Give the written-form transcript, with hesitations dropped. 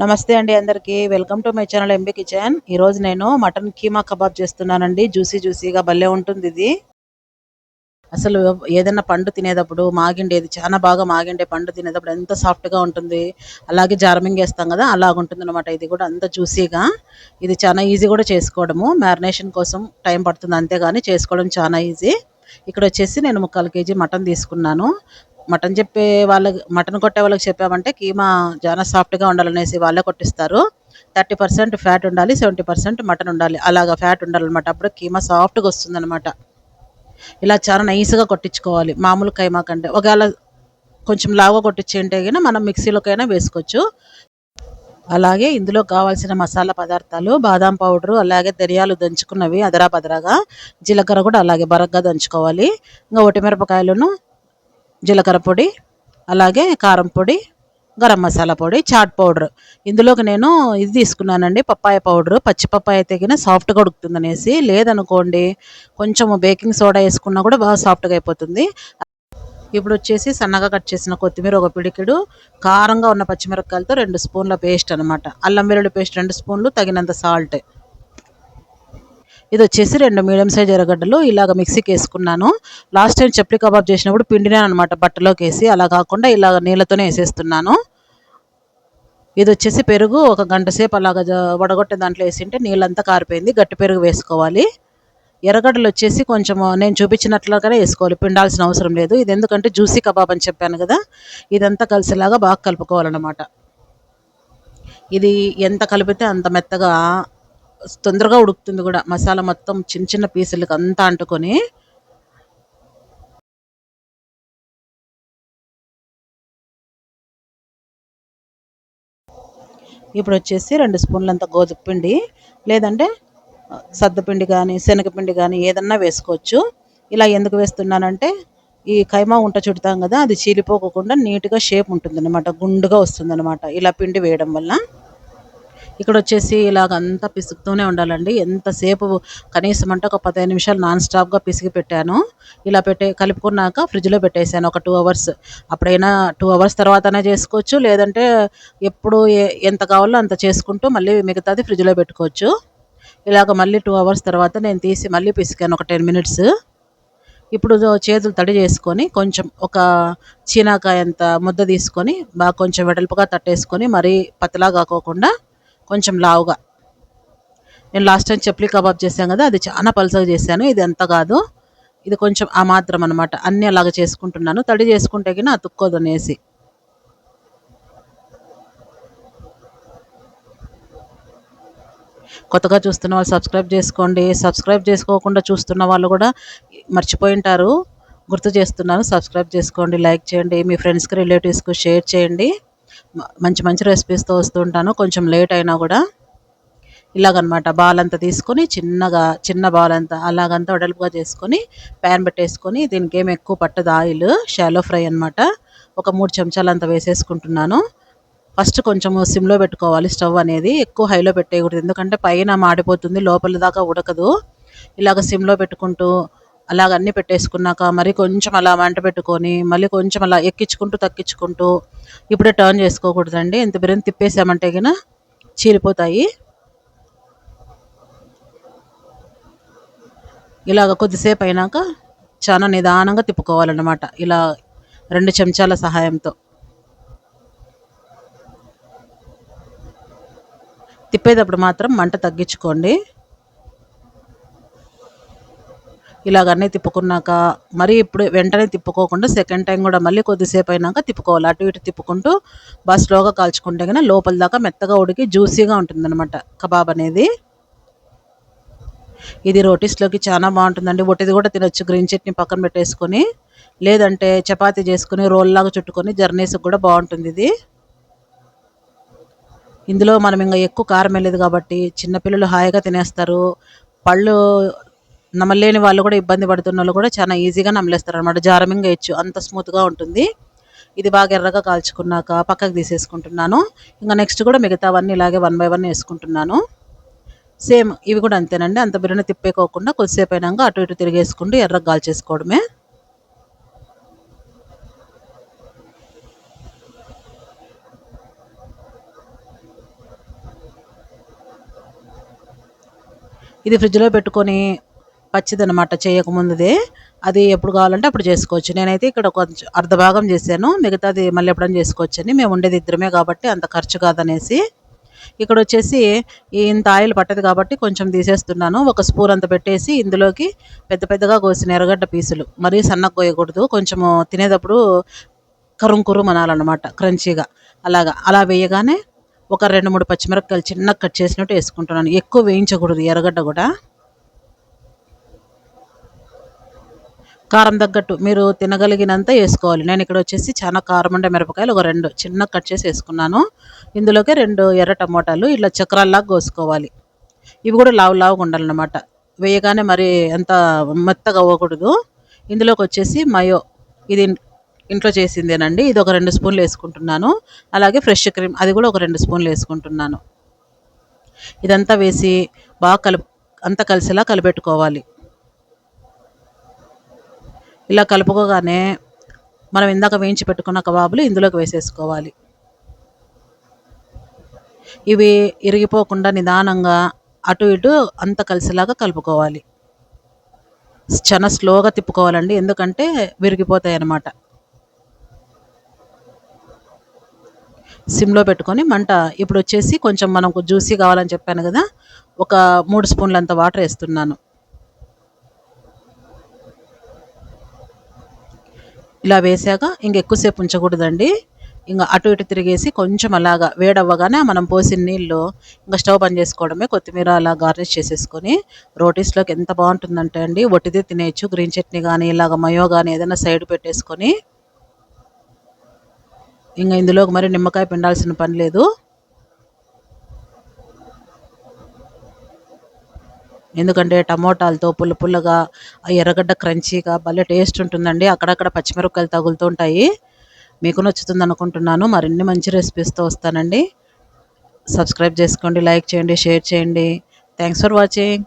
నమస్తే అండి అందరికీ. Welcome to my channel MB kitchen. ఈరోజు నేను మటన్ కీమా కబాబ్ చేస్తున్నానండి. జ్యూసీగా భలే ఉంటుంది ఇది. అసలు ఏదైనా పండు తినేటప్పుడు మాగిండేది చాలా బాగా మాగిండే పండు తినేటప్పుడు ఎంత సాఫ్ట్గా ఉంటుంది. అలాగే జారమింగేస్తాం కదా అలాగుంటుంది అనమాట. ఇది కూడా అంత జ్యూసీగా. ఇది చాలా ఈజీ కూడా చేసుకోవడము. మ్యారినేషన్ కోసం టైం పడుతుంది అంతేగాని చేసుకోవడం చాలా ఈజీ. ఇక్కడ వచ్చేసి నేను 3/4 కేజీ మటన్ తీసుకున్నాను. మటన్ కొట్టే వాళ్ళకి చెప్పామంటే కీమా చాలా సాఫ్ట్గా ఉండాలనేసి వాళ్ళే కొట్టిస్తారు. 30% ఫ్యాట్ ఉండాలి, 70% మటన్ ఉండాలి. అలాగా ఫ్యాట్ ఉండాలన్నమాట. అప్పుడు కీమా సాఫ్ట్గా వస్తుందన్నమాట. ఇలా చాలా నైస్గా కొట్టించుకోవాలి మామూలు కైమా కంటే. ఒకవేళ కొంచెం లావుగా కొట్టించేంటే గిన మనం మిక్సీలోకైనా వేసుకోవచ్చు. అలాగే ఇందులో కావాల్సిన మసాలా పదార్థాలు బాదాం పౌడరు, అలాగే ధనియాలు దంచుకున్నవి అదరాబదరాగా, జీలకర్ర కూడా అలాగే బరగ్గా దంచుకోవాలి. ఇంకా ఒటిమిరపకాయలను, జీలకర్ర పొడి, అలాగే కారం పొడి, గరం మసాలా పొడి, చాట్ పౌడర్. ఇందులోకి నేను ఇది తీసుకున్నానండి, పప్పాయ పౌడరు. పచ్చి పప్పాయ తెగిన సాఫ్ట్గా ఉడుకుతుందనేసి. లేదనుకోండి కొంచెం బేకింగ్ సోడా వేసుకున్నా కూడా బాగా సాఫ్ట్గా అయిపోతుంది. ఇప్పుడు వచ్చేసి సన్నగా కట్ చేసిన కొత్తిమీర ఒక పిడికెడు, కారంగా ఉన్న పచ్చిమిరపకాయలతో 2 స్పూన్ల పేస్ట్ అనమాట. అల్లం వెల్లుల్లి పేస్ట్ 2 స్పూన్లు, తగినంత సాల్ట్. ఇది వచ్చేసి 2 మీడియం సైజ్ ఎర్రగడ్డలు ఇలాగ మిక్సీకి వేసుకున్నాను. లాస్ట్ టైం చప్లీ కబాబ్ చేసినప్పుడు పిండినాను అనమాట బట్టలోకి వేసి. అలా కాకుండా ఇలాగ నీళ్ళతోనే వేసేస్తున్నాను. ఇది వచ్చేసి పెరుగు ఒక గంట సేపు అలాగ వడగొట్టే దాంట్లో వేసింటే నీళ్ళంతా కారిపోయింది. గట్టి పెరుగు వేసుకోవాలి. ఎర్రగడ్డలు వచ్చేసి కొంచెం నేను చూపించినట్లుగానే వేసుకోవాలి, పిండాల్సిన అవసరం లేదు. ఇది ఎందుకంటే జ్యూసీ కబాబ్ అని చెప్పాను కదా, ఇదంతా కలిసేలాగా బాగా కలుపుకోవాలన్నమాట. ఇది ఎంత కలిపితే అంత మెత్తగా తొందరగా ఉడుకుతుంది కూడా. మసాలా మొత్తం చిన్న చిన్న పీసులకు అంతా అంటుకొని. ఇప్పుడు వచ్చేసి 2 స్పూన్లంత గోధుమ పిండి, లేదంటే సద్దపిండి కానీ శనగపిండి కానీ ఏదన్నా వేసుకోవచ్చు. ఇలా ఎందుకు వేస్తున్నానంటే ఈ కైమా ఉంట చుడతాం కదా, అది చీలిపోకుండా నీట్గా షేప్ ఉంటుందన్నమాట, గుండుగా వస్తుందన్నమాట ఇలా పిండి వేయడం వల్ల. ఇక్కడ వచ్చేసి ఇలాగంతా పిసుకుతూనే ఉండాలండి ఎంతసేపు. కనీసం అంటే ఒక 15 నిమిషాలు నాన్ స్టాప్గా పిసికి పెట్టాను. ఇలా కలుపుకున్నాక ఫ్రిడ్జ్లో పెట్టేశాను ఒక 2 అవర్స్. అప్పుడైనా 2 అవర్స్ తర్వాతనే చేసుకోవచ్చు, లేదంటే ఎప్పుడు ఎంత కావాలో అంత చేసుకుంటూ మళ్ళీ మిగతాది ఫ్రిడ్జ్లో పెట్టుకోవచ్చు. ఇలాగ మళ్ళీ 2 అవర్స్ తర్వాత నేను తీసి మళ్ళీ పిసికాను ఒక 10 మినిట్స్. ఇప్పుడు చేతులు తడి చేసుకొని కొంచెం ఒక చీనాకాయంత ముద్ద తీసుకొని బాగా కొంచెం వెడల్పుగా తట్టేసుకొని, మరీ పతలా కాకోకుండా కొంచెం లావుగా. నేను లాస్ట్ టైం చప్లీ కబాబ్ చేశాను కదా, అది చాలా పలుసగా చేశాను. ఇది అంత కాదు, ఇది కొంచెం ఆ మాత్రం అనమాట. అన్నీ అలాగ చేసుకుంటున్నాను. తడి చేసుకుంటే కినా అతుక్కోదు అనేసి. కొత్తగా చూస్తున్న వాళ్ళు సబ్స్క్రైబ్ చేసుకోండి. సబ్స్క్రైబ్ చేసుకోకుండా చూస్తున్న వాళ్ళు కూడా మర్చిపోయి ఉంటారు, గుర్తు చేస్తున్నాను. సబ్స్క్రైబ్ చేసుకోండి, లైక్ చేయండి, మీ ఫ్రెండ్స్కి రిలేటివ్స్కి షేర్ చేయండి. మంచి మంచి రెసిపీస్తో వస్తుంటాను, కొంచెం లేట్ అయినా కూడా. ఇలాగనమాట బాల్ అంతా తీసుకొని చిన్న బాల్ అంతా అలాగంతా వెడల్పుగా చేసుకొని ప్యాన్ పెట్టేసుకొని, దీనికి ఏమి ఎక్కువ పట్టదు ఆయిల్, షాలో ఫ్రై అనమాట. ఒక 3 చెంచాలు అంతా వేసేసుకుంటున్నాను. ఫస్ట్ కొంచెం సిమ్లో పెట్టుకోవాలి స్టవ్ అనేది, ఎక్కువ హైలో పెట్టేయకూడదు, ఎందుకంటే పైన మాడిపోతుంది, లోపల దాకా ఉడకదు. ఇలాగ సిమ్లో పెట్టుకుంటూ అలాగ అన్నీ పెట్టేసుకున్నాక మరి కొంచెం అలా మంట పెట్టుకొని మళ్ళీ కొంచెం అలా ఎక్కించుకుంటూ తక్కించుకుంటూ. ఇప్పుడే టర్న్ చేసుకోకూడదండి, ఎంత బిర్యానీ తిప్పేసామంటే గిన చీలిపోతాయి. ఇలాగ కొద్దిసేపు అయినాక చాలా నిదానంగా తిప్పుకోవాలన్నమాట, ఇలా 2 చెంచాల సహాయంతో. తిప్పేటప్పుడు మాత్రం మంట తగ్గించుకోండి. ఇలాగన్నీ తిప్పుకున్నాక మరి ఇప్పుడు వెంటనే తిప్పుకోకుండా సెకండ్ టైం కూడా మళ్ళీ కొద్దిసేపు అయినాక తిప్పుకోవాలి. అటు ఇటు తిప్పుకుంటూ బాగా స్లోగా కాల్చుకుంటే కన్నా లోపల దాకా మెత్తగా ఉడికి జ్యూసీగా ఉంటుందన్నమాట కబాబ్ అనేది. ఇది రోటీస్లోకి చాలా బాగుంటుందండి. ఒట్టిది కూడా తినొచ్చు, గ్రీన్ చట్నీ పక్కన పెట్టేసుకొని, లేదంటే చపాతీ చేసుకుని రోల్లాగా చుట్టుకొని జర్నీస్కి కూడా బాగుంటుంది ఇది. ఇందులో మనం ఇంకా ఎక్కువ కారం వెళ్ళేది కాబట్టి చిన్నపిల్లలు హాయిగా తినేస్తారు. పళ్ళు నమలేని వాళ్ళు కూడా, ఇబ్బంది పడుతున్న వాళ్ళు కూడా చాలా ఈజీగా నమలేస్తారు అనమాట. జారమింగా వేయచ్చు, అంత స్మూత్గా ఉంటుంది. ఇది బాగా ఎర్రగా కాల్చుకున్నాక పక్కకు తీసేసుకుంటున్నాను. ఇంకా నెక్స్ట్ కూడా మిగతావన్నీ ఇలాగే 1 బై 1 వేసుకుంటున్నాను. సేమ్ ఇవి కూడా అంతేనండి, అంత బిర్యానీ తిప్పేకోకుండా కొద్దిసేపు అయినాక అటు ఇటు తిరిగేసుకుంటూ ఎర్రగా కాల్చేసుకోవడమే. ఇది ఫ్రిడ్జ్లో పెట్టుకొని పచ్చిదనమాట చేయకముందుదే. అది ఎప్పుడు కావాలంటే అప్పుడు చేసుకోవచ్చు. నేనైతే ఇక్కడ కొంచెం అర్ధ భాగం చేశాను, మిగతాది మళ్ళీ ఎప్పుడైనా చేసుకోవచ్చని. మేము ఉండేది ఇద్దరమే కాబట్టి అంత ఖర్చు కాదనేసి. ఇక్కడ వచ్చేసి ఇంత ఆయిల్ పట్టదు కాబట్టి కొంచెం తీసేస్తున్నాను. ఒక స్పూన్ అంత పెట్టేసి ఇందులోకి పెద్ద పెద్దగా కోసిన ఎర్రగడ్డ పీసులు, మరీ సన్నగా కోయకూడదు, కొంచెము తినేటప్పుడు కరుం కురుం అనాలన్నమాట, క్రంచీగా. అలా వేయగానే ఒక 2, 3 పచ్చిమిరపకాయలు చిన్నగా కట్ చేసినట్టు వేసుకుంటున్నాను. ఎక్కువ వేయించకూడదు ఎర్రగడ్డ కూడా. కారం తగ్గట్టు మీరు తినగలిగినంత వేసుకోవాలి. నేను ఇక్కడ వచ్చేసి చాలా కారం ఉండే మిరపకాయలు ఒక 2 చిన్నగా కట్ చేసి వేసుకున్నాను. ఇందులోకి 2 ఎర్ర టమోటాలు ఇట్లా చక్రాల్లాగా కోసుకోవాలి. ఇవి కూడా లావు లావుగా ఉండాలన్నమాట. వేయగానే మరి అంత మెత్తగా అవ్వకూడదు. ఇందులోకి వచ్చేసి మయో, ఇది ఇంట్లో చేసిందేనండి. ఇది ఒక 2 స్పూన్లు వేసుకుంటున్నాను. అలాగే ఫ్రెష్ క్రీమ్, అది కూడా ఒక 2 స్పూన్లు వేసుకుంటున్నాను. ఇదంతా వేసి బాగా అంతా కలిసేలా కలిపెట్టుకోవాలి. ఇలా కలుపుకోగానే మనం ఇందాక వేయించి పెట్టుకున్న కబాబులు ఇందులోకి వేసేసుకోవాలి. ఇవి ఇరిగిపోకుండా నిదానంగా అటు ఇటు అంత కలిసేలాగా కలుపుకోవాలి. చాలా స్లోగా తిప్పుకోవాలండి, ఎందుకంటే విరిగిపోతాయి అన్నమాట. సిమ్లో పెట్టుకొని మంట. ఇప్పుడు వచ్చేసి కొంచెం మనకు జ్యూసీ కావాలని చెప్పాను కదా, ఒక 3 స్పూన్లంత వాటర్ వేస్తున్నాను. ఇలా వేసాక ఎక్కువసేపు ఉంచకూడదండి. ఇంకా అటు ఇటు తిరిగేసి కొంచెం అలాగా వేడవ్వగానే మనం పోసిన నీళ్ళు ఇంకా స్టవ్ బంద్ చేసుకోవడమే. కొత్తిమీర అలా గార్నిష్ చేసేసుకొని రోటీస్లోకి ఎంత బాగుంటుందంటే అండి, ఒట్టిదే తినేయచ్చు. గ్రీన్ చట్నీ కానీ ఇలాగ మయో కానీ ఏదైనా సైడ్ పెట్టేసుకొని. ఇంకా ఇందులోకి మరి నిమ్మకాయ పిండాల్సిన పని లేదు, ఎందుకంటే టమోటాలతో పుల్లగా, ఆ ఎర్రగడ్డ క్రంచీగా భలే టేస్ట్ ఉంటుందండి. అక్కడక్కడ పచ్చిమిరపకాయలు తగులుతూ ఉంటాయి. మీకు నచ్చుతుంది అనుకుంటున్నాను. మరిన్ని మంచి రెసిపీస్తో వస్తానండి. సబ్స్క్రైబ్ చేసుకోండి, లైక్ చేయండి, షేర్ చేయండి. Thanks for watching.